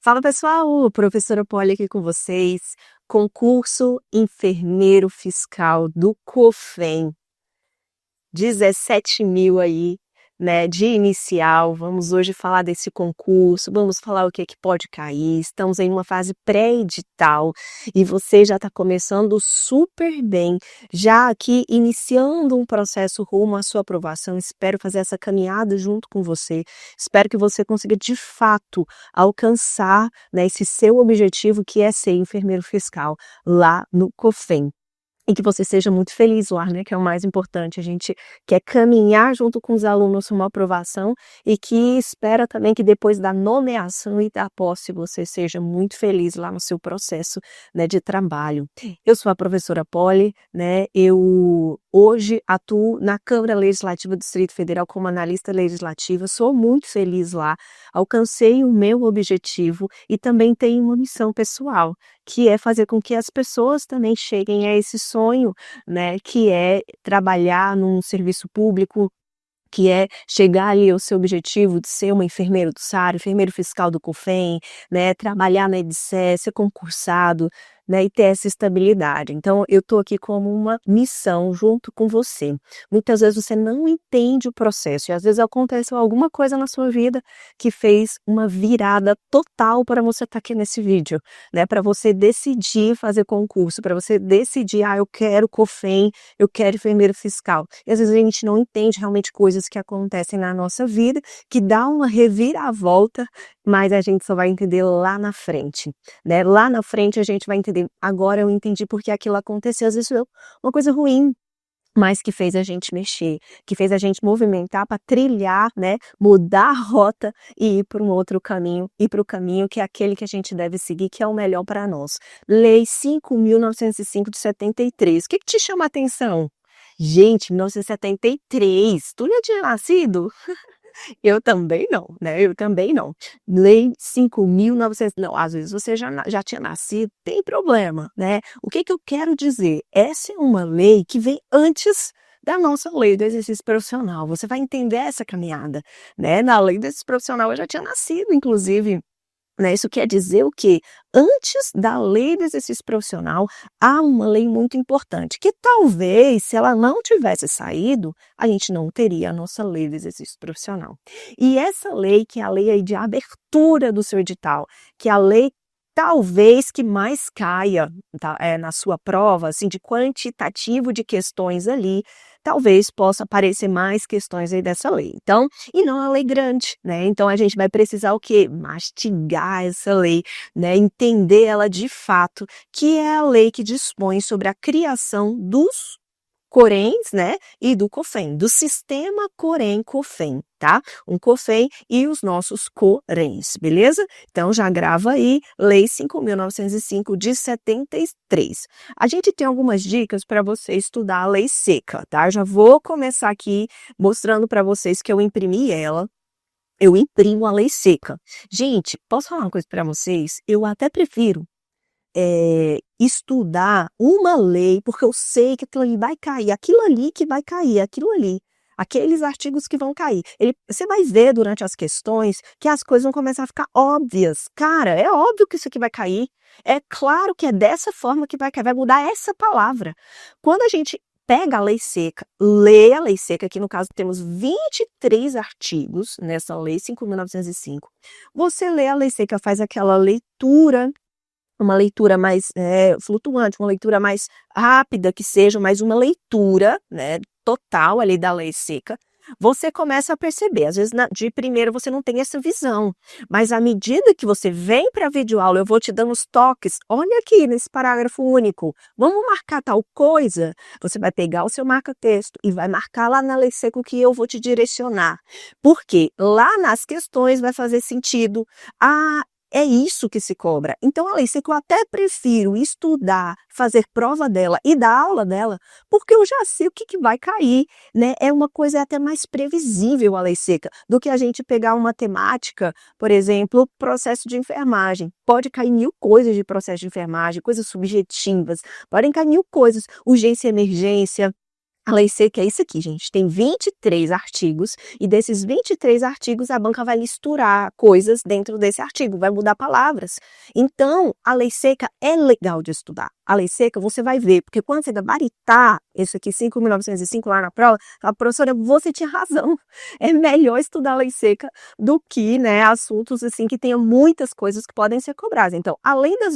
Fala pessoal, professora Polly aqui com vocês. Concurso enfermeiro fiscal do COFEM, 17.000 aí, né, de inicial. Vamos hoje falar desse concurso, vamos falar o que é que pode cair. Estamos em uma fase pré-edital e você já está começando super bem, já aqui iniciando um processo rumo à sua aprovação. Espero fazer essa caminhada junto com você. Espero que você consiga de fato alcançar, né, esse seu objetivo, que é ser enfermeiro fiscal lá no COFEM. E que você seja muito feliz lá, né, que é o mais importante. A gente quer caminhar junto com os alunos para uma aprovação e que espera também que depois da nomeação e da posse você seja muito feliz lá no seu processo, né, de trabalho. Eu sou a professora Polly, né, eu hoje atuo na Câmara Legislativa do Distrito Federal como analista legislativa, sou muito feliz lá, alcancei o meu objetivo e também tenho uma missão pessoal, que é fazer com que as pessoas também cheguem a esse sonho, né, que é trabalhar num serviço público, que é chegar ali ao seu objetivo de ser uma enfermeira do SAR, enfermeiro fiscal do COFEM, né, trabalhar na EDSE, ser concursado, né, e ter essa estabilidade. Então eu estou aqui como uma missão junto com você. Muitas vezes você não entende o processo e às vezes acontece alguma coisa na sua vida que fez uma virada total para você estar aqui nesse vídeo, né, para você decidir fazer concurso, para você decidir, eu quero COFEM, eu quero enfermeiro fiscal. E às vezes a gente não entende realmente coisas que acontecem na nossa vida, que dá uma reviravolta, mas a gente só vai entender lá na frente, né? Lá na frente a gente vai entender, agora eu entendi porque aquilo aconteceu, às vezes foi uma coisa ruim, mas que fez a gente mexer, que fez a gente movimentar para trilhar, né, mudar a rota e ir para um outro caminho, ir para o caminho que é aquele que a gente deve seguir, que é o melhor para nós. Lei 5.905 de 73. O que te chama a atenção? Gente, 1973, tu já tinha nascido? Eu também não, né, eu também não. Lei 5.900, não, às vezes você já tinha nascido, tem problema, né. O que eu quero dizer? Essa é uma lei que vem antes da nossa lei do exercício profissional, você vai entender essa caminhada, né. Na lei do exercício profissional eu já tinha nascido inclusive, né, isso quer dizer o quê? Antes da lei do exercício profissional, há uma lei muito importante, que talvez, se ela não tivesse saído, a gente não teria a nossa lei do exercício profissional. E essa lei, que é a lei aí de abertura do seu edital, que é a lei talvez que mais caia, tá, na sua prova, assim, de quantitativo de questões ali, talvez possa aparecer mais questões aí dessa lei. Então, e não é uma lei grande, né, então a gente vai precisar o quê? Mastigar essa lei, né, entender ela de fato, que é a lei que dispõe sobre a criação dos Corems, né, e do COFEM, do sistema Corem-COFEM, tá? Um COFEM e os nossos Corems, beleza? Então já grava aí, Lei 5.905 de 73. A gente tem algumas dicas para você estudar a lei seca, tá? Já vou começar aqui mostrando para vocês que eu imprimi ela. Eu imprimo a lei seca. Gente, posso falar uma coisa para vocês? Eu até prefiro estudar uma lei, porque eu sei que aquilo ali vai cair, aquilo ali que vai cair, aquilo ali, aqueles artigos que vão cair. Você vai ver durante as questões que as coisas vão começar a ficar óbvias. Cara, é óbvio que isso aqui vai cair, é claro que é dessa forma que vai cair, vai mudar essa palavra. Quando a gente pega a lei seca, lê a lei seca, que no caso temos 23 artigos nessa lei 5.905, você lê a lei seca, faz aquela leitura, uma leitura mais flutuante, uma leitura mais rápida que seja, mas uma leitura, né, total ali da lei seca, você começa a perceber, às vezes de primeira você não tem essa visão, mas à medida que você vem para a videoaula, eu vou te dando os toques, olha aqui nesse parágrafo único, vamos marcar tal coisa, você vai pegar o seu marca-texto e vai marcar lá na lei seca o que eu vou te direcionar, porque lá nas questões vai fazer sentido, é isso que se cobra. Então, a lei seca eu até prefiro estudar, fazer prova dela e dar aula dela, porque eu já sei o que vai cair, né? É uma coisa até mais previsível a lei seca, do que a gente pegar uma temática, por exemplo, processo de enfermagem. Pode cair mil coisas de processo de enfermagem, coisas subjetivas, podem cair mil coisas, urgência e emergência, A lei seca é isso aqui, gente, tem 23 artigos e desses 23 artigos a banca vai misturar coisas dentro desse artigo, vai mudar palavras. Então, a lei seca é legal de estudar. A lei seca você vai ver, porque quando você gabaritar isso aqui, 5.905 lá na prova, a professora, você tinha razão. É melhor estudar a lei seca do que, né, assuntos assim que tenham muitas coisas que podem ser cobradas. Então, além das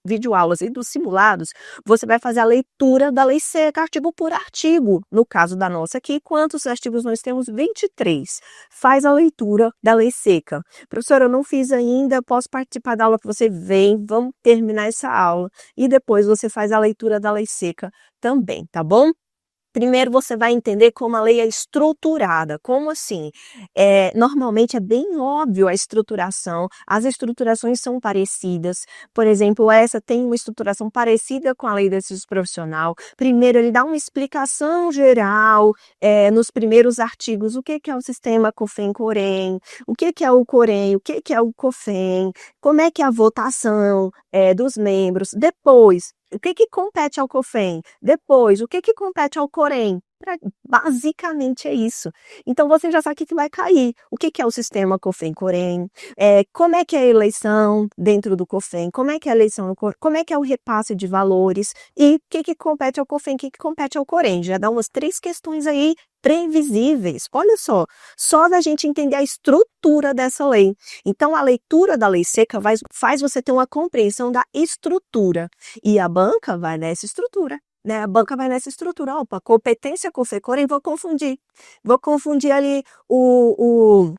videoaulas e dos simulados, você vai fazer a leitura da lei seca, artigo por artigo. No caso da nossa aqui, quantos artigos nós temos? 23. Faz a leitura da lei seca. Professora, eu não fiz ainda, posso participar da aula que você vem, vamos terminar essa aula. E depois você faz a leitura da lei seca também, tá bom? Primeiro você vai entender como a lei é estruturada. Como assim? Normalmente é bem óbvio a estruturação, as estruturações são parecidas. Por exemplo, essa tem uma estruturação parecida com a lei de exercício profissional. Primeiro, ele dá uma explicação geral, nos primeiros artigos, o que é o sistema COFEN-COREN, o que é o COREN, o que é o COFEN, como é que é a votação dos membros. Depois, o que compete ao COFEN? Depois, o que compete ao COREN? Basicamente é isso. Então, você já sabe o que vai cair. O que é o sistema COFEN-COREN? Como é que é a eleição dentro do COFEN? Como é que é a eleição no COREN? Como é que é o repasse de valores? E o que compete ao COFEN? O que compete ao COREN? Já dá umas 3 questões aí previsíveis. Olha só da gente entender a estrutura dessa lei. Então, a leitura da lei seca faz você ter uma compreensão da estrutura. E a banca vai nessa estrutura. Né? A banca vai nessa estrutura. Opa, competência com FECOREM, vou confundir. Vou confundir ali o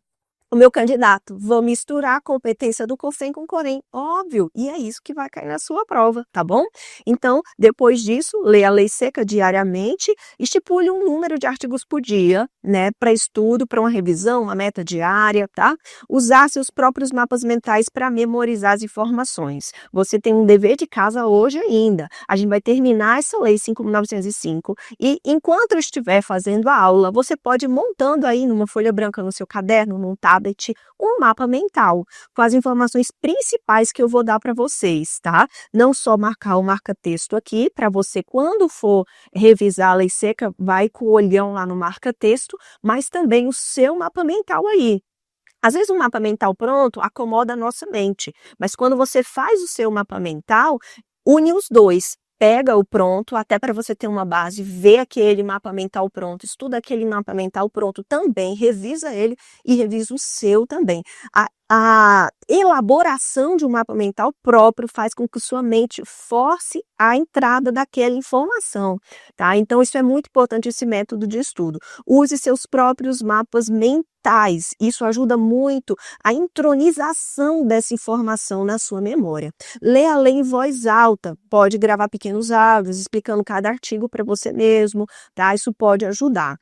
meu candidato. Vou misturar a competência do COFEN com o COREN. Óbvio. E é isso que vai cair na sua prova, tá bom? Então, depois disso, lê a lei seca diariamente, estipule um número de artigos por dia, né? Para estudo, para uma revisão, uma meta diária, tá? Usar seus próprios mapas mentais para memorizar as informações. Você tem um dever de casa hoje ainda. A gente vai terminar essa lei 5.905 e enquanto eu estiver fazendo a aula, você pode ir montando aí numa folha branca no seu caderno, num tablet, um mapa mental com as informações principais que eu vou dar para vocês, tá? Não só marcar o marca-texto aqui, para você, quando for revisar a lei seca, vai com o olhão lá no marca-texto, mas também o seu mapa mental aí. Às vezes um mapa mental pronto acomoda a nossa mente, mas quando você faz o seu mapa mental, une os dois. Pega o pronto, até para você ter uma base, vê aquele mapa mental pronto, estuda aquele mapa mental pronto também, revisa ele e revisa o seu também. A elaboração de um mapa mental próprio faz com que sua mente force a entrada daquela informação, tá? Então, isso é muito importante, esse método de estudo. Use seus próprios mapas mentais. Isso ajuda muito a intronização dessa informação na sua memória. Lê a lei em voz alta. Pode gravar pequenos áudios explicando cada artigo para você mesmo, tá? Isso pode ajudar.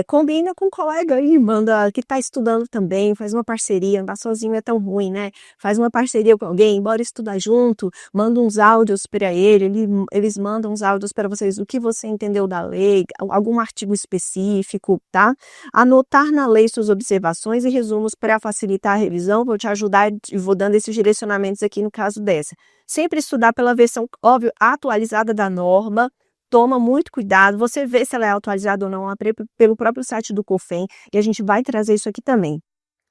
Combina com um colega aí, manda que está estudando também, faz uma parceria, andar sozinho é tão ruim, né? Faz uma parceria com alguém, bora estudar junto, manda uns áudios para eles mandam uns áudios para vocês do que você entendeu da lei, algum artigo específico, tá? Anotar na lei suas observações e resumos para facilitar a revisão, vou te ajudar e vou dando esses direcionamentos aqui no caso dessa. Sempre estudar pela versão, óbvio, atualizada da norma. Toma muito cuidado, você vê se ela é atualizada ou não pelo próprio site do COFEN, e a gente vai trazer isso aqui também.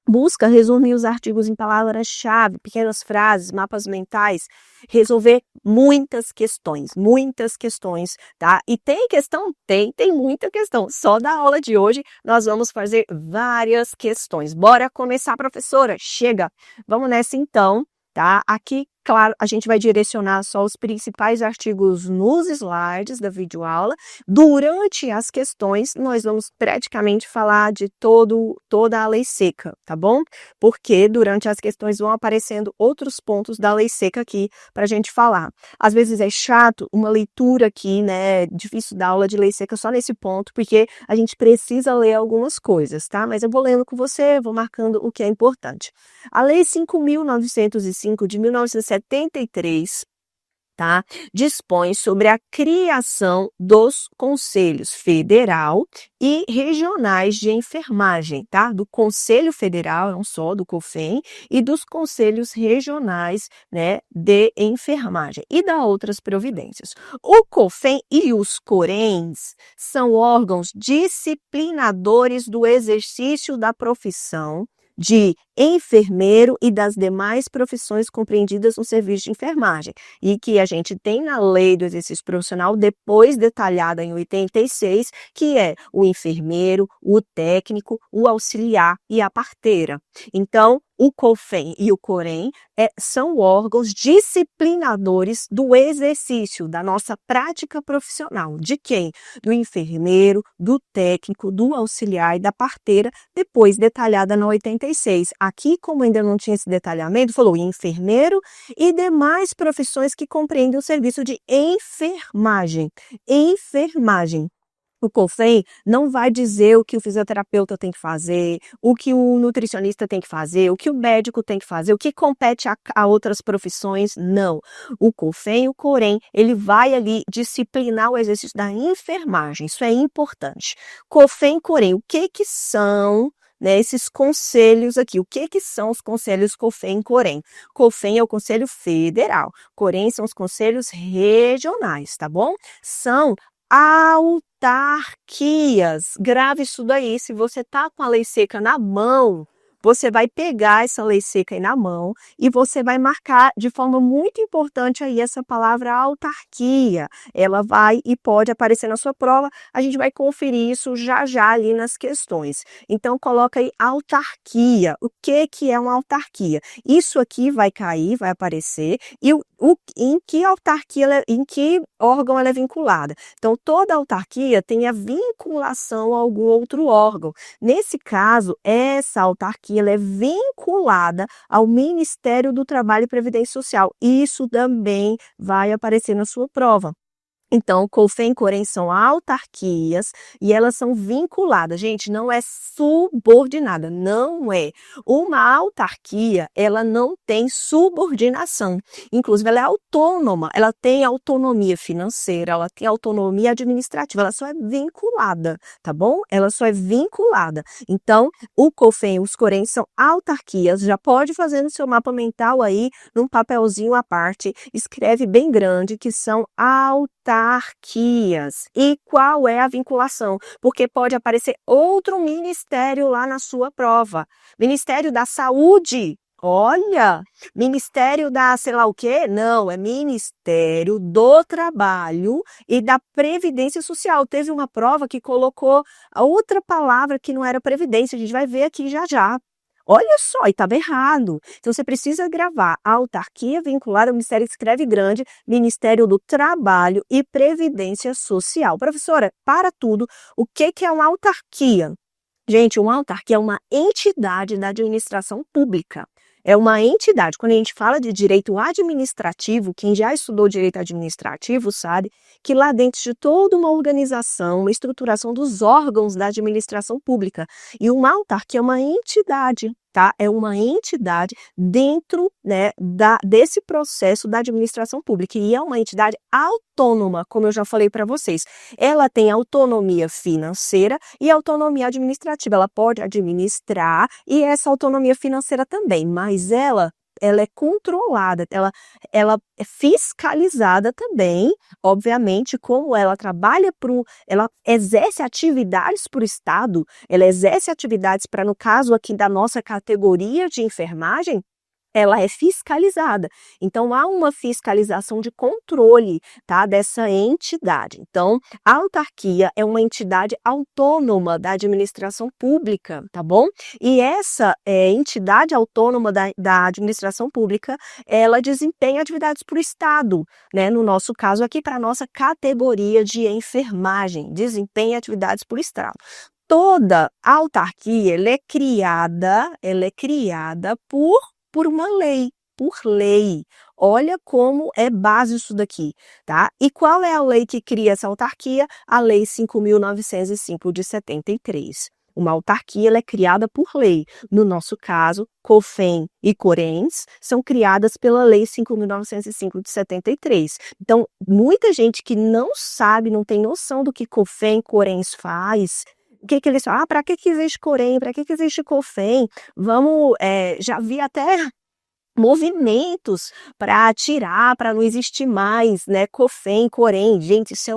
Busca resumir os artigos em palavras-chave, pequenas frases, mapas mentais, resolver muitas questões, tá? E tem questão? Tem muita questão. Só da aula de hoje nós vamos fazer várias questões. Bora começar, professora? Chega! Vamos nessa então, tá? Aqui, claro, a gente vai direcionar só os principais artigos nos slides da videoaula. Durante as questões, nós vamos praticamente falar de toda a lei seca, tá bom? Porque durante as questões vão aparecendo outros pontos da lei seca aqui para a gente falar. Às vezes é chato uma leitura aqui, né? Difícil dar aula de lei seca só nesse ponto, porque a gente precisa ler algumas coisas, tá? Mas eu vou lendo com você, vou marcando o que é importante. A Lei 5.905 de 1973 tá? Dispõe sobre a criação dos conselhos federal e regionais de enfermagem, tá? Do Conselho Federal, é um só, do COFEN, e dos conselhos regionais, né, de enfermagem, e da outras providências. O COFEN e os CORENs são órgãos disciplinadores do exercício da profissão de enfermeiro e das demais profissões compreendidas no serviço de enfermagem, e que a gente tem na Lei do Exercício Profissional, depois detalhada em 86, que é o enfermeiro, o técnico, o auxiliar e a parteira. Então, o COFEN e o COREN são órgãos disciplinadores do exercício da nossa prática profissional. De quem? Do enfermeiro, do técnico, do auxiliar e da parteira, depois detalhada na 86. Aqui, como ainda não tinha esse detalhamento, falou enfermeiro e demais profissões que compreendem o serviço de enfermagem. Enfermagem. O COFEN não vai dizer o que o fisioterapeuta tem que fazer, o que o nutricionista tem que fazer, o que o médico tem que fazer, o que compete a outras profissões, não. O COFEN e o COREN, ele vai ali disciplinar o exercício da enfermagem, isso é importante. COFEN e COREN, o que são, né, esses conselhos aqui? O que são os conselhos COFEN e COREN? COFEN é o Conselho Federal, COREN são os conselhos regionais, tá bom? São autarquias. Grave isso daí. Se você tá com a lei seca na mão, você vai pegar essa lei seca aí na mão e você vai marcar de forma muito importante aí essa palavra autarquia. Ela vai e pode aparecer na sua prova. A gente vai conferir isso já já ali nas questões. Então coloca aí autarquia. O que é uma autarquia? Isso aqui vai cair, vai aparecer, e em que autarquia, em que órgão ela é vinculada. Então toda autarquia tem a vinculação a algum outro órgão. Nesse caso, essa autarquia ela é vinculada ao Ministério do Trabalho e Previdência Social. Isso também vai aparecer na sua prova. Então, COFEN e COREN são autarquias e elas são vinculadas. Gente, não é subordinada, não é. Uma autarquia, ela não tem subordinação. Inclusive, ela é autônoma, ela tem autonomia financeira, ela tem autonomia administrativa, ela só é vinculada, tá bom? Ela só é vinculada. Então, o COFEN e os COREN são autarquias. Já pode fazer no seu mapa mental aí, num papelzinho à parte, escreve bem grande que são autarquias. E qual é a vinculação? Porque pode aparecer outro ministério lá na sua prova. Ministério da Saúde. Olha, Ministério da sei lá o quê? Não, é Ministério do Trabalho e da Previdência Social. Teve uma prova que colocou a outra palavra que não era previdência. A gente vai ver aqui já já. Olha só, e estava errado. Então, você precisa gravar a autarquia vinculada ao Ministério, escreve grande, Ministério do Trabalho e Previdência Social. Professora, para tudo, o que é uma autarquia? Gente, uma autarquia é uma entidade da administração pública. É uma entidade. Quando a gente fala de direito administrativo, quem já estudou direito administrativo sabe que lá dentro de toda uma organização, uma estruturação dos órgãos da administração pública. E uma autarquia é uma entidade, tá? É uma entidade dentro, né, desse processo da administração pública. E é uma entidade autônoma, como eu já falei para vocês. Ela tem autonomia financeira e autonomia administrativa. Ela pode administrar e essa autonomia financeira também, mas ela é controlada, ela é fiscalizada também, obviamente, como ela trabalha ela exerce atividades para o Estado, ela exerce atividades para, no caso aqui da nossa categoria de enfermagem, ela é fiscalizada. Então, há uma fiscalização de controle, tá, dessa entidade. Então, a autarquia é uma entidade autônoma da administração pública, tá bom? E essa entidade autônoma da administração pública, ela desempenha atividades para o Estado, né? No nosso caso aqui, para a nossa categoria de enfermagem, desempenha atividades para o Estado. Toda autarquia, ela é criada por uma lei, por lei. Olha como é base isso daqui, tá? E qual é a lei que cria essa autarquia? A Lei 5.905 de 73. Uma autarquia ela é criada por lei. No nosso caso, COFEM e CORENS são criadas pela Lei 5.905 de 73. Então, muita gente que não sabe, não tem noção do que COFEM e CORENS faz, o que que eles falam? Para que existe COREN? Para que existe COFEM? Vamos, já vi até movimentos para tirar, para não existir mais, né, COFEM, COREN. Gente, isso é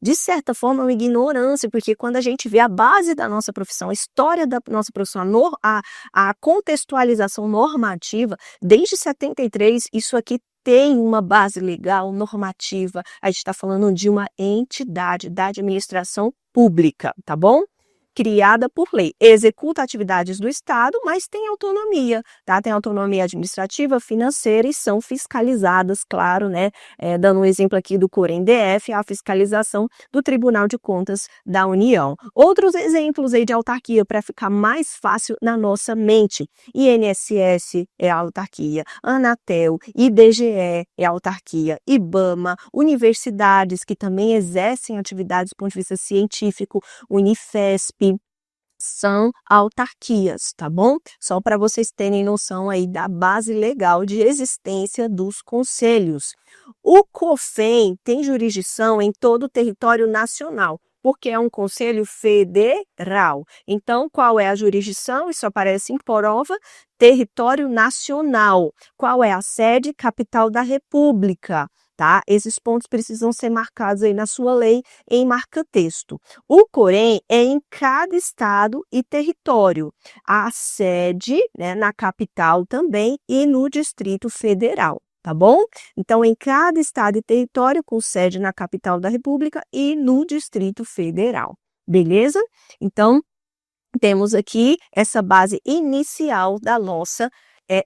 de certa forma, uma ignorância, porque quando a gente vê a base da nossa profissão, a história da nossa profissão, a contextualização normativa, desde 73, isso aqui tem uma base legal, normativa. A gente está falando de uma entidade da administração pública, tá bom? Criada por lei, executa atividades do Estado, mas tem autonomia, tá? Tem autonomia administrativa, financeira e são fiscalizadas, claro, né? Dando um exemplo aqui do COREN-DF, a fiscalização do Tribunal de Contas da União. Outros exemplos aí de autarquia para ficar mais fácil na nossa mente: INSS é a autarquia, Anatel, IBGE é a autarquia, IBAMA, universidades que também exercem atividades do ponto de vista científico, Unifesp, são autarquias, tá bom? Só para vocês terem noção aí da base legal de existência dos conselhos. O COFEM tem jurisdição em todo o território nacional, porque é um conselho federal. Então, qual é a jurisdição? Isso aparece em prova: território nacional. Qual é a sede? Capital da República. Tá? Esses pontos precisam ser marcados aí na sua lei em marca-texto. O COREN é em cada estado e território. A sede, né, na capital também e no Distrito Federal, tá bom? Então, em cada estado e território, com sede na capital da República e no Distrito Federal. Beleza? Então, temos aqui essa base inicial da nossa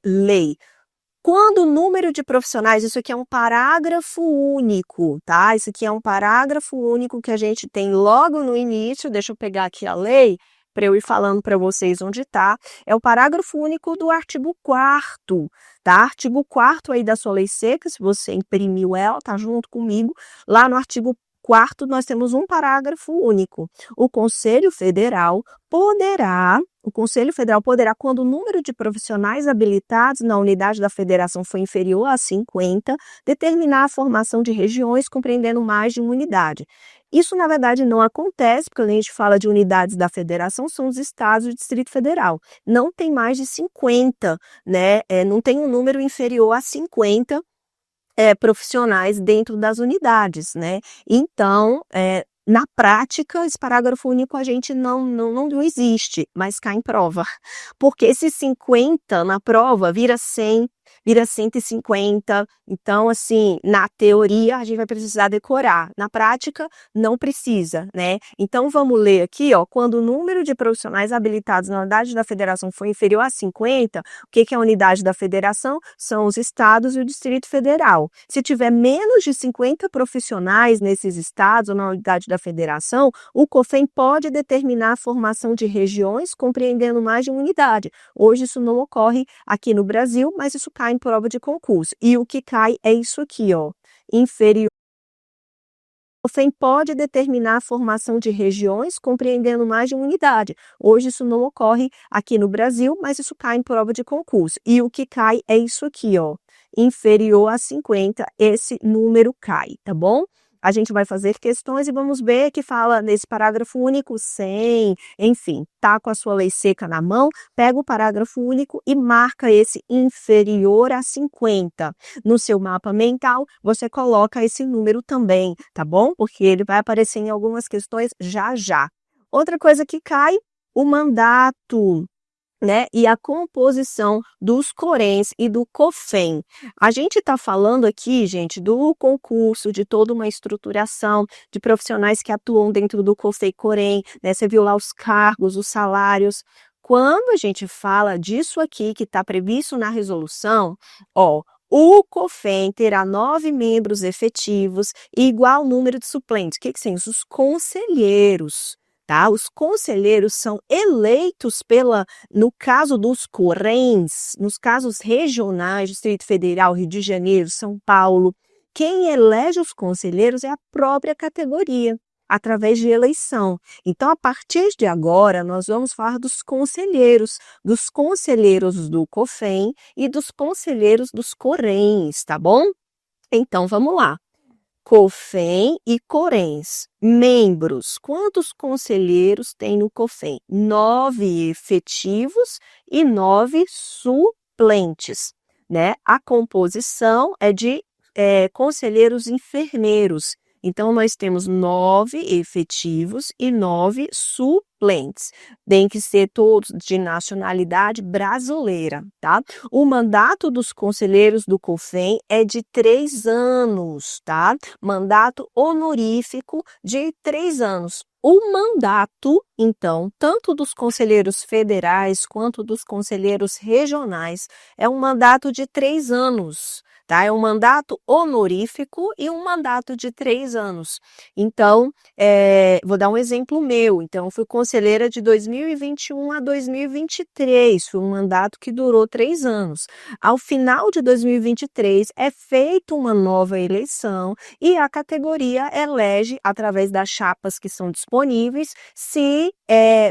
lei. Quando o número de profissionais, isso aqui é um parágrafo único, tá? Isso aqui é um parágrafo único que a gente tem logo no início. Deixa eu pegar aqui a lei para eu ir falando para vocês onde está. É o parágrafo único do artigo 4º, tá? Artigo 4º aí da sua lei seca, se você imprimiu ela, tá junto comigo. Lá no artigo 4º nós temos um parágrafo único. O Conselho Federal poderá, quando o número de profissionais habilitados na unidade da federação for inferior a 50, determinar a formação de regiões compreendendo mais de uma unidade. Isso, na verdade, não acontece, porque quando a gente fala de unidades da federação, são os estados e o Distrito Federal. Não tem mais de 50, né? Não tem um número inferior a 50 profissionais dentro das unidades, né? Então, na prática, esse parágrafo único a gente não existe, mas cai em prova. Porque esse 50 na prova vira 100, vira 150. Então, assim, na teoria a gente vai precisar decorar. Na prática, não precisa, né? Então, vamos ler aqui, ó. Quando o número de profissionais habilitados na unidade da federação for inferior a 50, o que é a unidade da federação? São os estados e o Distrito Federal. Se tiver menos de 50 profissionais nesses estados ou na unidade da federação, o COFEM pode determinar a formação de regiões compreendendo mais de uma unidade. Hoje isso não ocorre aqui no Brasil, mas isso cai em prova de concurso. E o que cai é isso aqui, ó, inferior. O COFEM pode determinar a formação de regiões compreendendo mais de uma unidade. Hoje isso não ocorre aqui no Brasil, mas isso cai em prova de concurso. E o que cai é isso aqui, ó, inferior a 50, esse número cai, tá bom? A gente vai fazer questões e vamos ver que fala nesse parágrafo único 100, enfim, tá com a sua lei seca na mão, pega o parágrafo único e marca esse inferior a 50. No seu mapa mental, você coloca esse número também, tá bom? Porque ele vai aparecer em algumas questões já já. Outra coisa que cai, o mandato, né, e a composição dos CORENs e do COFEM. A gente está falando aqui, gente, do concurso, de toda uma estruturação de profissionais que atuam dentro do COFEM e COREN, né? Você viu lá os cargos, os salários. Quando a gente fala disso aqui que está previsto na resolução, ó, o COFEM terá 9 membros efetivos e igual número de suplentes. O que são isso? Os conselheiros. Tá? Os conselheiros são eleitos no caso dos CORENs, nos casos regionais, Distrito Federal, Rio de Janeiro, São Paulo, quem elege os conselheiros é a própria categoria. através de eleição. Então, a partir de agora, nós vamos falar dos conselheiros do COFEM e dos conselheiros dos CORENs, tá bom? Então, vamos lá. COFEM e CORENs. Membros. Quantos conselheiros tem no COFEM? 9 efetivos e 9 suplentes, né? A composição é de conselheiros enfermeiros. Então, nós temos 9 efetivos e 9 suplentes. Tem que ser todos de nacionalidade brasileira, tá? O mandato dos conselheiros do COFEM é de 3 anos, tá? Mandato honorífico de 3 anos. O mandato, então, tanto dos conselheiros federais quanto dos conselheiros regionais, é um mandato de 3 anos. Tá? É um mandato honorífico e um mandato de 3 anos. Então, vou dar um exemplo meu. Então, fui conselheira de 2021 a 2023. Foi um mandato que durou 3 anos. Ao final de 2023, é feita uma nova eleição e a categoria elege, através das chapas que são disponíveis, se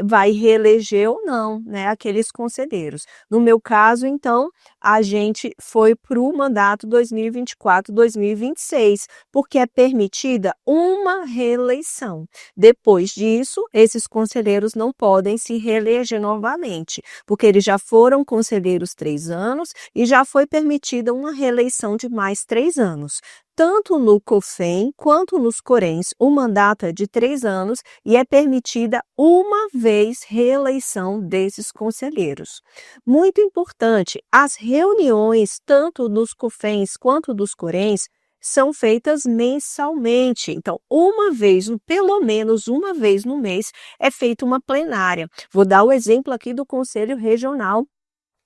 vai reeleger ou não, né, aqueles conselheiros. No meu caso, então, a gente foi para o mandato 2024-2026, porque é permitida uma reeleição. Depois disso, esses conselheiros não podem se reeleger novamente, porque eles já foram conselheiros 3 anos e já foi permitida uma reeleição de mais 3 anos. Tanto no COFEM quanto nos CORENs, o mandato é de 3 anos e é permitida uma vez reeleição desses conselheiros. Muito importante, as reuniões, tanto dos COFENs quanto dos CORENs, são feitas mensalmente. Então, pelo menos uma vez no mês, é feita uma plenária. Vou dar o exemplo aqui do Conselho Regional,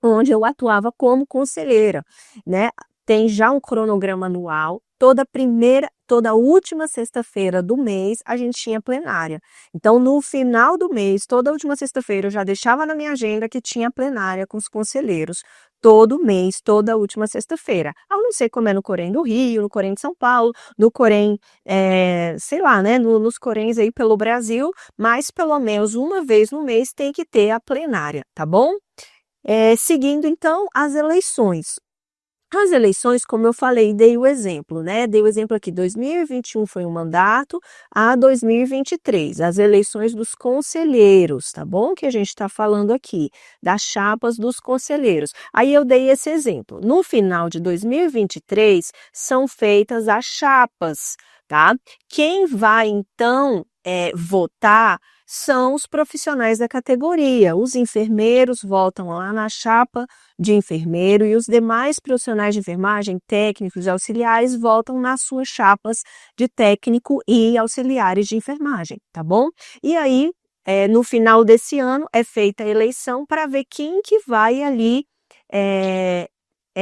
onde eu atuava como conselheira, né? Tem já um cronograma anual. Toda última sexta-feira do mês, a gente tinha plenária. Então, no final do mês, toda última sexta-feira, eu já deixava na minha agenda que tinha plenária com os conselheiros. Todo mês, toda última sexta-feira. Eu não sei como é no Corém do Rio, no Corém de São Paulo, no Corém, sei lá, né, nos Coréns aí pelo Brasil, mas pelo menos uma vez no mês tem que ter a plenária, tá bom? Seguindo, então, as eleições. As eleições, como eu falei, dei o exemplo, né? Dei o exemplo aqui, 2021 foi um mandato, a 2023, as eleições dos conselheiros, tá bom? Que a gente está falando aqui, das chapas dos conselheiros. Aí eu dei esse exemplo. No final de 2023, são feitas as chapas, tá? Quem vai, então, votar são os profissionais da categoria. Os enfermeiros votam lá na chapa de enfermeiro e os demais profissionais de enfermagem, técnicos e auxiliares, votam nas suas chapas de técnico e auxiliares de enfermagem, tá bom? E aí, no final desse ano, é feita a eleição para ver quem que vai ali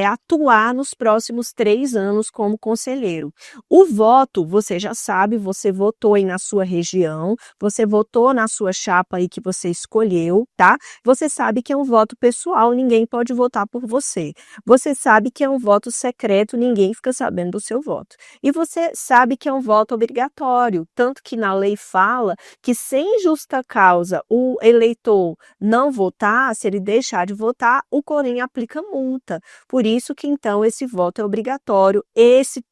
atuar nos próximos 3 anos como conselheiro. O voto, você já sabe, você votou aí na sua região, você votou na sua chapa aí que você escolheu, tá? Você sabe que é um voto pessoal, ninguém pode votar por você. Você sabe que é um voto secreto, ninguém fica sabendo do seu voto. E você sabe que é um voto obrigatório, tanto que na lei fala que sem justa causa o eleitor não votar, se ele deixar de votar, o Corém aplica multa. Por isso que, então, esse voto é obrigatório,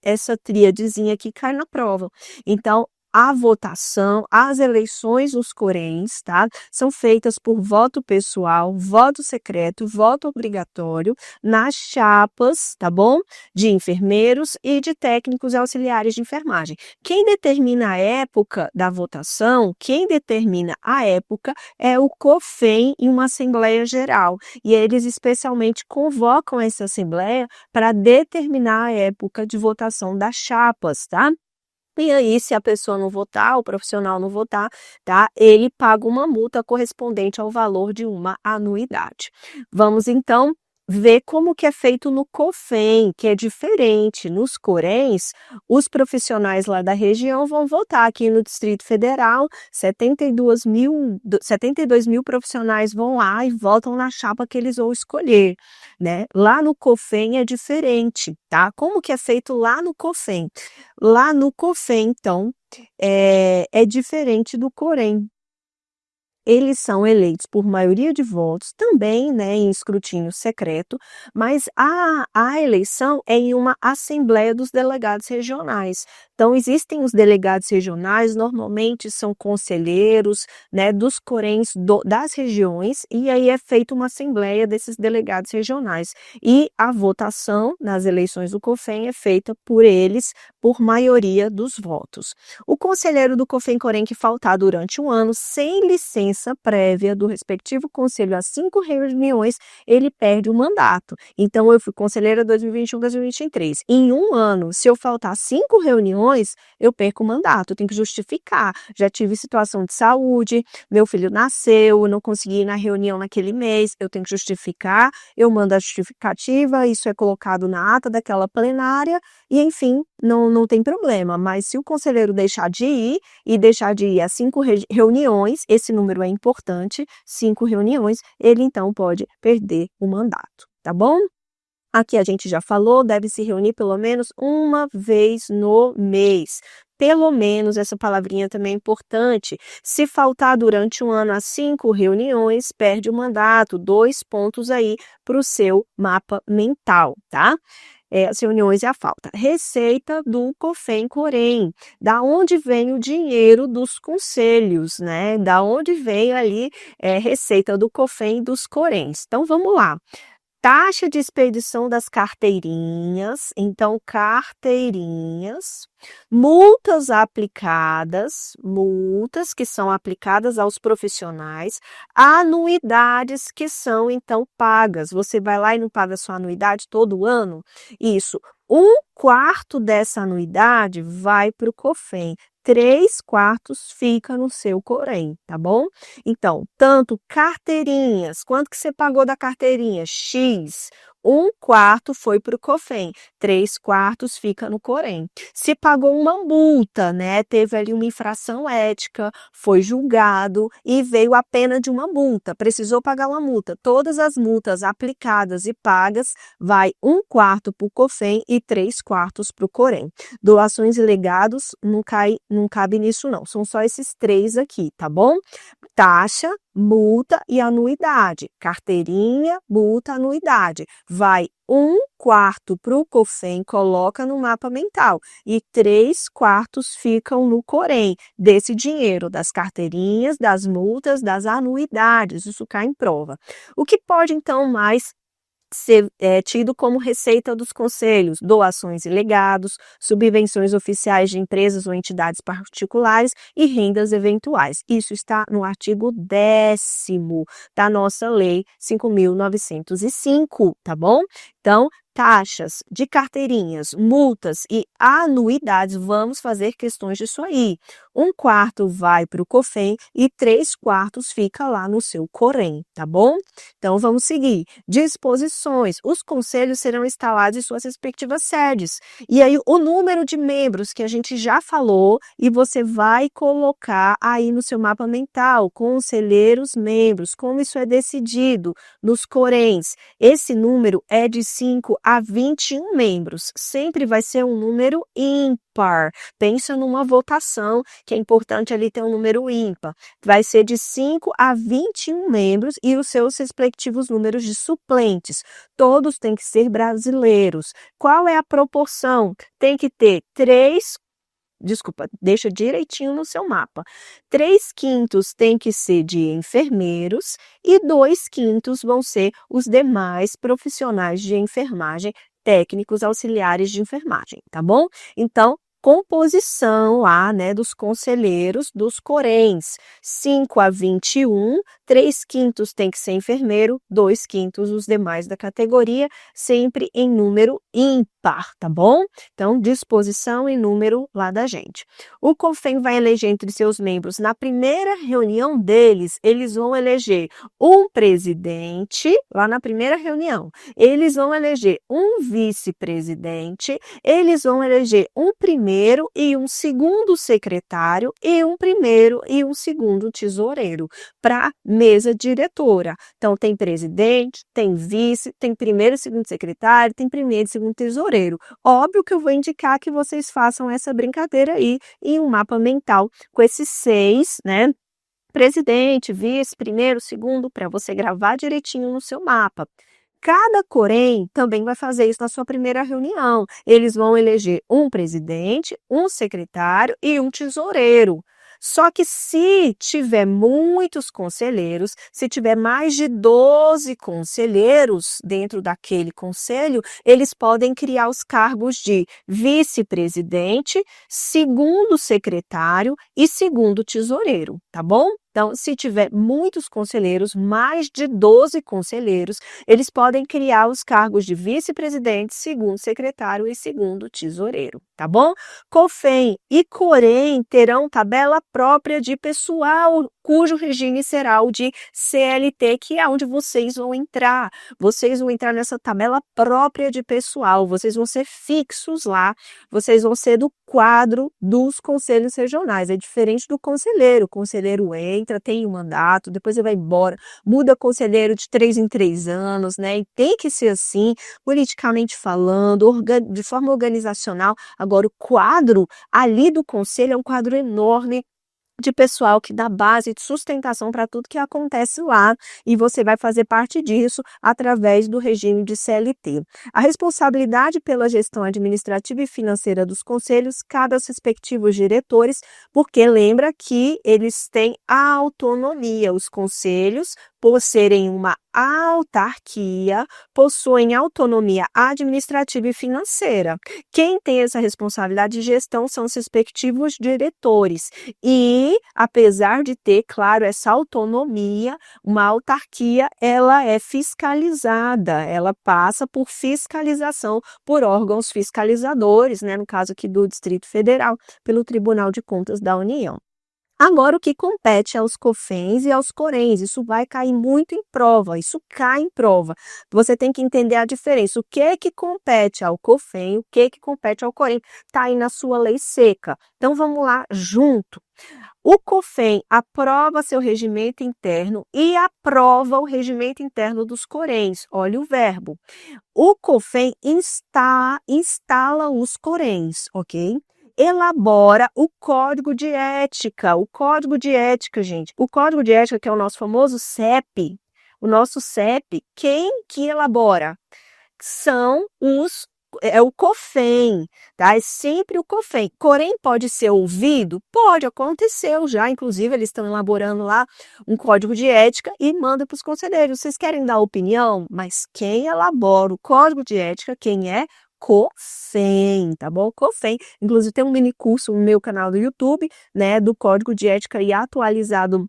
essa tríadezinha aqui cai na prova. Então, a votação, as eleições dos Coréns, tá? São feitas por voto pessoal, voto secreto, voto obrigatório nas chapas, tá bom? De enfermeiros e de técnicos e auxiliares de enfermagem. Quem determina a época da votação, quem determina a época é o COFEM em uma Assembleia Geral. E eles especialmente convocam essa Assembleia para determinar a época de votação das chapas, tá? E aí, se a pessoa não votar, o profissional não votar, tá? Ele paga uma multa correspondente ao valor de uma anuidade. Vamos então ver como que é feito no COFEM, que é diferente. Nos Coréns, os profissionais lá da região vão votar. Aqui no Distrito Federal, 72 mil profissionais vão lá e votam na chapa que eles vão escolher, né? Lá no COFEM é diferente, tá? Como que é feito lá no COFEM? Lá no COFEM, então, é diferente do Corém. Eles são eleitos por maioria de votos, também, né, em escrutínio secreto, mas a eleição é em uma assembleia dos delegados regionais. Então, existem os delegados regionais, normalmente são conselheiros, né, dos Coréns das regiões, e aí é feita uma assembleia desses delegados regionais. E a votação nas eleições do COFEN é feita por eles, por maioria dos votos. O conselheiro do COFEN-Corém que faltar durante um ano, sem licença prévia do respectivo conselho a 5 reuniões, ele perde o mandato. Então, eu fui conselheira 2021, 2023. Em um ano, se eu faltar 5 reuniões, eu perco o mandato, eu tenho que justificar. Já tive situação de saúde, meu filho nasceu, não consegui ir na reunião naquele mês, eu tenho que justificar, eu mando a justificativa, isso é colocado na ata daquela plenária, e enfim, não tem problema. Mas se o conselheiro deixar de ir, e deixar de ir a 5 reuniões, esse número é importante, 5 reuniões, ele então pode perder o mandato, tá bom? Aqui a gente já falou, deve se reunir pelo menos uma vez no mês. Pelo menos, essa palavrinha também é importante. Se faltar durante um ano a 5 reuniões, perde o mandato, 2 pontos aí para o seu mapa mental, tá? As reuniões e a falta. Receita do COFEN-Corém. Da onde vem o dinheiro dos conselhos, né? Da onde vem ali receita do COFEN e dos Coréns. Então, vamos lá. Taxa de expedição das carteirinhas, então carteirinhas, multas que são aplicadas aos profissionais, anuidades que são então pagas. Você vai lá e não paga sua anuidade todo ano? Isso. 1/4 dessa anuidade vai para o COFEN. 3/4 fica no seu Corém, tá bom? Então, tanto carteirinhas, quanto que você pagou da carteirinha? X. 1/4 foi para o COFEN, 3/4 fica no Corém. Se pagou uma multa, né? Teve ali uma infração ética, foi julgado e veio a pena de uma multa, precisou pagar uma multa. Todas as multas aplicadas e pagas vai 1/4 para o COFEN e 3/4 para o Corém. Doações e legados não cabe nisso não, são só esses 3 aqui, tá bom? Taxa, multa e anuidade. Carteirinha, multa, anuidade. Vai 1/4 para o COFEN, coloca no mapa mental, e 3/4 ficam no Corém, desse dinheiro, das carteirinhas, das multas, das anuidades, isso cai em prova. O que pode, então, mais ser tido como receita dos conselhos? Doações e legados, subvenções oficiais de empresas ou entidades particulares e rendas eventuais. Isso está no artigo 10º da nossa Lei 5.905, tá bom? Então, taxas de carteirinhas, multas e anuidades, vamos fazer questões disso aí. 1/4 vai para o COFEN e 3/4 fica lá no seu Corém, tá bom? Então, vamos seguir. Disposições. Os conselhos serão instalados em suas respectivas sedes. E aí, o número de membros que a gente já falou, e você vai colocar aí no seu mapa mental, conselheiros membros, como isso é decidido nos Coréns. Esse número é de 5 a 21 membros, sempre vai ser um número ímpar. Pensa numa votação, que é importante ali ter um número ímpar. Vai ser de 5 a 21 membros e os seus respectivos números de suplentes. Todos têm que ser brasileiros. Qual é a proporção? Tem que ter deixa direitinho no seu mapa. 3/5 tem que ser de enfermeiros e 2/5 vão ser os demais profissionais de enfermagem, técnicos auxiliares de enfermagem, tá bom? Então, composição lá, né, dos conselheiros dos Coréns. 5 a 21, 3/5 tem que ser enfermeiro, 2/5 os demais da categoria, sempre em número ímpar, tá bom? Então, disposição e número lá da gente. O COFEN vai eleger entre seus membros, na primeira reunião deles, eles vão eleger um presidente, lá na primeira reunião. Eles vão eleger um vice-presidente, eles vão eleger um primeiro e um segundo secretário e um primeiro e um segundo tesoureiro para mesa diretora. Então, tem presidente, tem vice, tem primeiro e segundo secretário, tem primeiro e segundo tesoureiro. tesoureiro. Óbvio que eu vou indicar que vocês façam essa brincadeira aí em um mapa mental com esses 6, né, presidente, vice, primeiro, segundo, para você gravar direitinho no seu mapa. Cada Corém também vai fazer isso na sua primeira reunião. Eles vão eleger um presidente, um secretário e um tesoureiro. Só que se tiver muitos conselheiros, se tiver mais de 12 conselheiros dentro daquele conselho, eles podem criar os cargos de vice-presidente, segundo secretário e segundo tesoureiro, tá bom? Então, se tiver muitos conselheiros, mais de 12 conselheiros, eles podem criar os cargos de vice-presidente, segundo secretário e segundo tesoureiro, tá bom? COFEM e COREM terão tabela própria de pessoal, cujo regime será o de CLT, que é onde vocês vão entrar. Vocês vão entrar nessa tabela própria de pessoal, vocês vão ser fixos lá, vocês vão ser do quadro dos conselhos regionais. É diferente do conselheiro. O conselheiro entra, tem um mandato, depois ele vai embora, muda conselheiro de 3 em 3 anos, né? E tem que ser assim, politicamente falando, de forma organizacional. Agora, o quadro ali do conselho é um quadro enorme de pessoal que dá base de sustentação para tudo que acontece lá, e você vai fazer parte disso através do regime de CLT. A responsabilidade pela gestão administrativa e financeira dos conselhos cabe aos respectivos diretores, porque lembra que eles têm autonomia. Os conselhos, por serem uma autarquia, possuem autonomia administrativa e financeira. Quem tem essa responsabilidade de gestão são os respectivos diretores. E, apesar de ter, claro, essa autonomia, uma autarquia, ela é fiscalizada, ela passa por fiscalização por órgãos fiscalizadores, né, no caso aqui do Distrito Federal, pelo Tribunal de Contas da União. Agora, o que compete aos COFENs e aos CORENs, isso vai cair muito em prova, isso cai em prova. Você tem que entender a diferença, o que compete ao COFEN, o que compete ao COREN, está aí na sua lei seca. Então, vamos lá junto. O COFEN aprova seu regimento interno e aprova o regimento interno dos CORENs. Olha o verbo. O COFEN instala os CORENs, ok? Elabora o código de ética. O código de ética, gente. O código de ética, que é o nosso famoso CEP, o nosso CEP, quem que elabora? É o COFEN, tá? É sempre o COFEN. Porém, pode ser ouvido? Pode, aconteceu já. Inclusive, eles estão elaborando lá um código de ética e mandam para os conselheiros. Vocês querem dar opinião? Mas quem elabora o código de ética, quem é? COFEN, tá bom? COFEN. Inclusive, tem um mini curso no meu canal do YouTube, né, do código de ética e atualizado.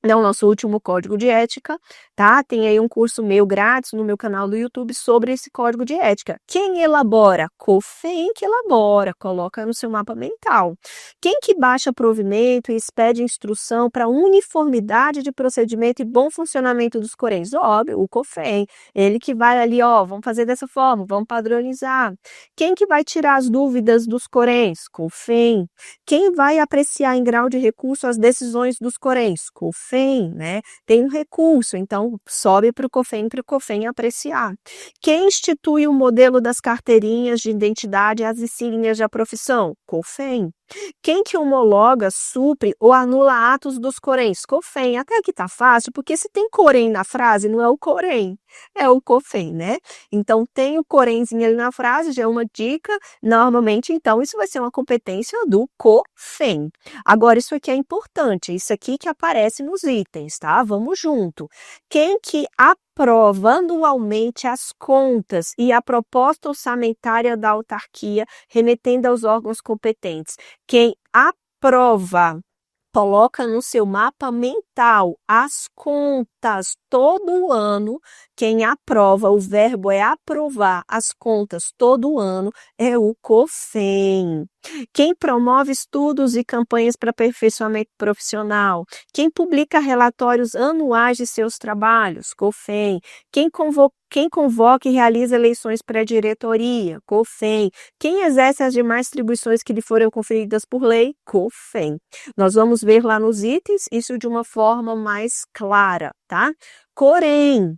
Não, nosso último código de ética, tá? Tem aí um curso meu grátis no meu canal do YouTube sobre esse código de ética. Quem elabora? COFEN que elabora, coloca no seu mapa mental. Quem que baixa provimento e expede instrução para uniformidade de procedimento e bom funcionamento dos CORENs? Óbvio, o COFEN. Ele que vai ali, ó, vamos fazer dessa forma, vamos padronizar. Quem que vai tirar as dúvidas dos CORENs? COFEN. Quem vai apreciar em grau de recurso as decisões dos CORENs? COFEN. Né? Tem um recurso, então sobe para o COFEN apreciar. Quem institui o modelo das carteirinhas de identidade e as insígnias da profissão? COFEN. Quem que homologa, supre ou anula atos dos CORENs? COFEN. Até aqui tá fácil, porque se tem COREN na frase, não é o COREN, é o COFEN, né? Então, tem o CORENzinho ali na frase, já é uma dica. Normalmente, então, isso vai ser uma competência do COFEN. Agora, isso aqui é importante, isso aqui que aparece nos itens, tá? Vamos junto. Quem que aprova anualmente as contas e a proposta orçamentária da autarquia, remetendo aos órgãos competentes? Quem aprova, coloca no seu mapa mental as contas todo ano. Quem aprova, o verbo é aprovar as contas todo ano, é o COFEN. Quem promove estudos e campanhas para aperfeiçoamento profissional? Quem publica relatórios anuais de seus trabalhos? COFEN. Quem convoca e realiza eleições para a diretoria? COFEN. Quem exerce as demais atribuições que lhe foram conferidas por lei? COFEN. Nós vamos ver lá nos itens isso de uma forma mais clara, tá? COREN.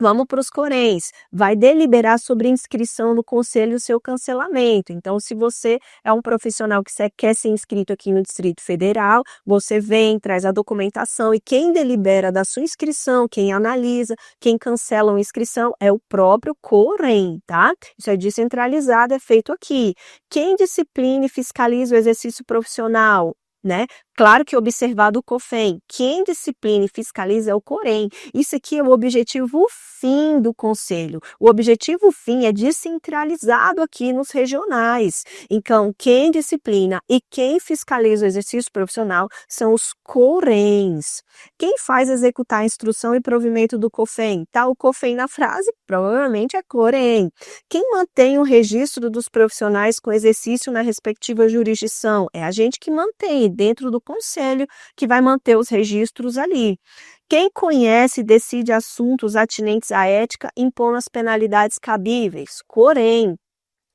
Vamos para os Corens, vai deliberar sobre inscrição no conselho e o seu cancelamento. Então, se você é um profissional que quer ser inscrito aqui no Distrito Federal, você vem, traz a documentação e quem delibera da sua inscrição, quem analisa, quem cancela uma inscrição é o próprio Corem, tá? Isso é descentralizado, é feito aqui. Quem disciplina e fiscaliza o exercício profissional, né? Claro que observado o COFEM, quem disciplina e fiscaliza é o Corem. Isso aqui é o objetivo fim do conselho. O objetivo fim é descentralizado aqui nos regionais. Então, quem disciplina e quem fiscaliza o exercício profissional são os Corens. Quem faz executar a instrução e provimento do COFEM? Tá o COFEM na frase? Provavelmente é Corem. Quem mantém o registro dos profissionais com exercício na respectiva jurisdição? É a gente que mantém dentro do conselho que vai manter os registros ali. Quem conhece e decide assuntos atinentes à ética impondo as penalidades cabíveis? Corem.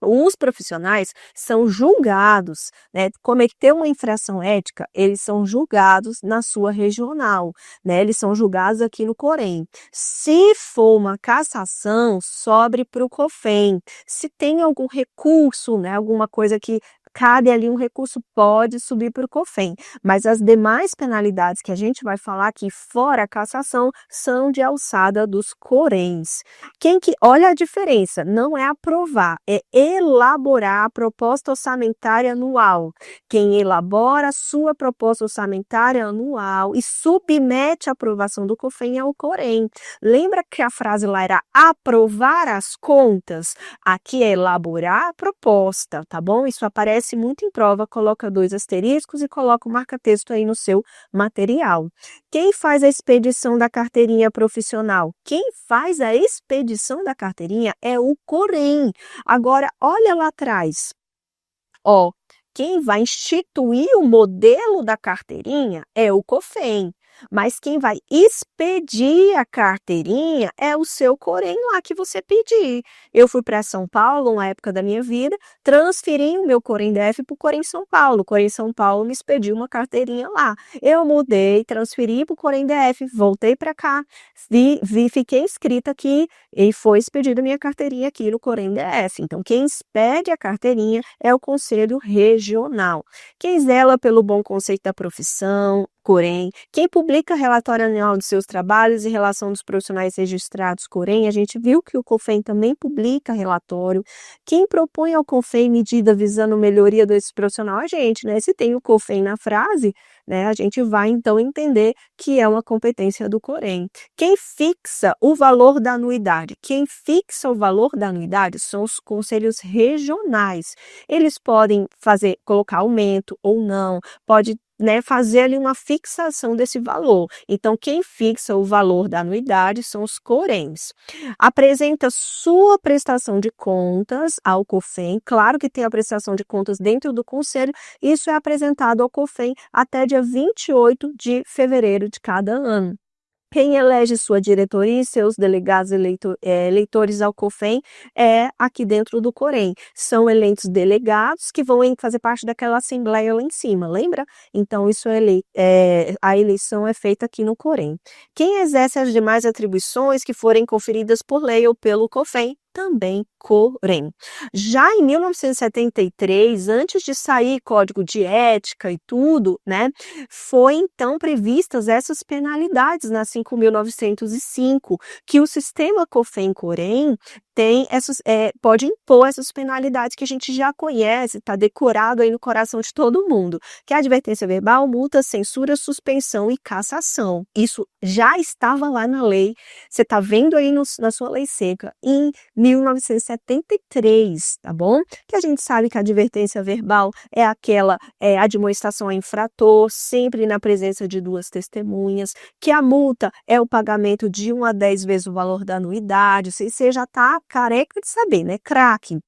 Os profissionais são julgados, né? Cometer uma infração ética, eles são julgados na sua regional, né? Eles são julgados aqui no Corem. Se for uma cassação, sobre para o COFEM. Se tem algum recurso, né? Alguma coisa que cabe ali um recurso, pode subir para o COFEM. Mas as demais penalidades que a gente vai falar aqui, fora a cassação, são de alçada dos Corems. Olha a diferença, não é aprovar, é elaborar a proposta orçamentária anual. Quem elabora a sua proposta orçamentária anual e submete à aprovação do COFEM é o Corem. Lembra que a frase lá era aprovar as contas? Aqui é elaborar a proposta, tá bom? Isso aparece muito em prova, coloca 2 asteriscos e coloca o marca-texto aí no seu material. Quem faz a expedição da carteirinha profissional? Quem faz a expedição da carteirinha é o Corem. Agora, olha lá atrás. Ó, quem vai instituir o modelo da carteirinha é o COFEM. Mas quem vai expedir a carteirinha é o seu Corem lá que você pedir. Eu fui para São Paulo, uma época da minha vida, transferi o meu Corem DF para o Corem São Paulo. O Corem São Paulo me expediu uma carteirinha lá. Eu mudei, transferi para o Corem DF, voltei para cá, fiquei inscrita aqui e foi expedida minha carteirinha aqui no Corem DF. Então, quem expede a carteirinha é o Conselho Regional. Quem zela pelo bom conceito da profissão, Corem. Quem publica relatório anual de seus trabalhos e relação dos profissionais registrados, Corem. A gente viu que o COFEM também publica relatório. Quem propõe ao COFEM medida visando melhoria desse profissional? A gente, né? Se tem o COFEM na frase, né, a gente vai então entender que é uma competência do Corem. Quem fixa o valor da anuidade? Quem fixa o valor da anuidade são os conselhos regionais. Eles podem colocar aumento ou não, pode, né, fazer ali uma fixação desse valor. Então, quem fixa o valor da anuidade são os Corems. Apresenta sua prestação de contas ao COFEM. Claro que tem a prestação de contas dentro do conselho. Isso é apresentado ao COFEM até dia 28 de fevereiro de cada ano. Quem elege sua diretoria e seus delegados eleitores ao COFEM é aqui dentro do Corem. São eleitos delegados que vão fazer parte daquela assembleia lá em cima, lembra? Então, a eleição é feita aqui no Corem. Quem exerce as demais atribuições que forem conferidas por lei ou pelo COFEM? Também Corem. Já em 1973, antes de sair código de ética e tudo, né, foi então previstas essas penalidades na 5.905, que o sistema COFEM-Corem pode impor essas penalidades que a gente já conhece, está decorado aí no coração de todo mundo, que é a advertência verbal, multa, censura, suspensão e cassação. Isso já estava lá na lei, você está vendo aí na sua lei seca, em 1973, tá bom? Que a gente sabe que a advertência verbal é aquela admoestação a infrator, sempre na presença de 2 testemunhas, que a multa é o pagamento de 1 a 10 vezes o valor da anuidade, você já está careca de saber, né? Craque.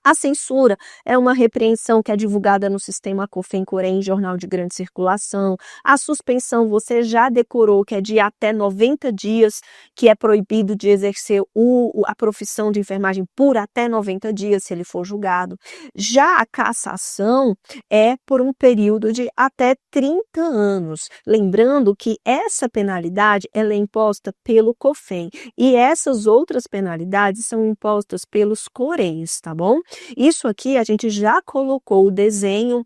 A censura é uma repreensão que é divulgada no sistema COFEN-COREM, jornal de grande circulação. A suspensão você já decorou, que é de até 90 dias, que é proibido de exercer a profissão de enfermagem por até 90 dias, se ele for julgado. Já a cassação é por um período de até 30 anos. Lembrando que essa penalidade ela é imposta pelo COFEN e essas outras penalidades são impostas pelos COREIs, tá bom? Isso aqui a gente já colocou o desenho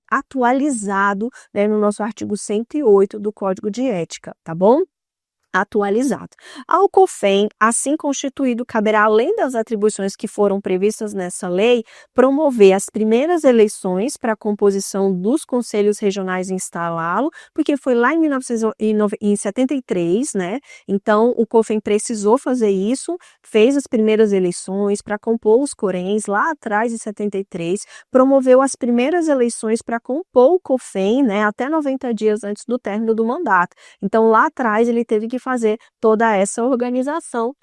atualizado, né, no nosso artigo 108 do Código de Ética, tá bom? Atualizado. Ao COFEN, assim constituído, caberá, além das atribuições que foram previstas nessa lei, promover as primeiras eleições para a composição dos conselhos regionais e instalá-lo, porque foi lá em 1973, né? Então, o COFEN precisou fazer isso, fez as primeiras eleições para compor os CORENs lá atrás, em 73, promoveu as primeiras eleições para compor o COFEN, né? Até 90 dias antes do término do mandato. Então, lá atrás, ele teve que fazer toda essa organização